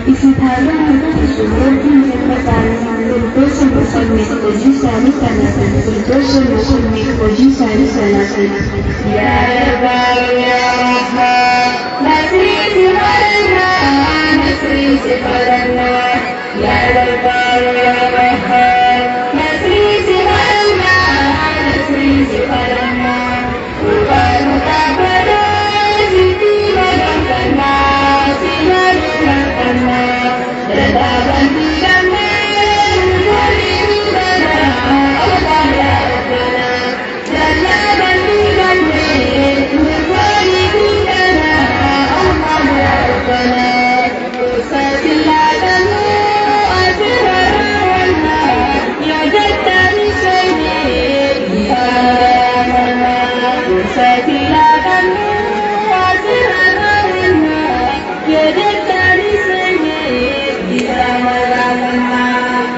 Isi tahapan sumber pertanian berdosa bersama koji sari sana berdosa bersama koji sari sana. Ya Rabbal ya Rahman, Nasri Sifarana, Nasri Sifarana. Ya Rabbal ya Rahman, Nasri Sifarana, Nasri Sifarana. Tuhan mutabara, siti magangkana, sinar magangkana. Dadaban tigame, dari bidana, Allah ya Rabbana. Dadaban tigame, dari bidana, Allah ya Rabbana. Dosa silakanmu, asrarana, ya jatari sayyid, ya Rabbana. Dosa silakanmu, asrarana, ya jatari sayyid, ya Rabbana.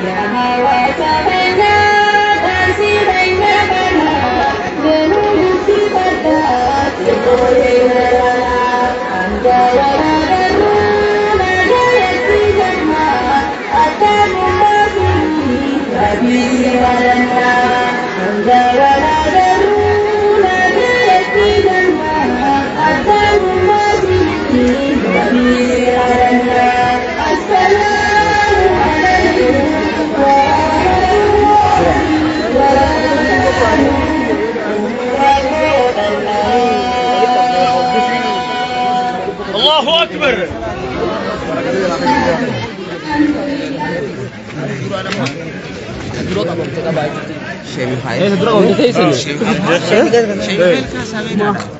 Ya hawa sabena, tarsirena bana, genudu sifata, sekoye narana, anjaya danu, nagaya trijama, atamu masini, babi siwarana, anjaya danu, nagaya trijama, atamu masini, babi siwarana. Assalamu alaikum Allahu Akbar.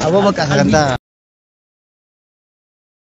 Abu Bakar kata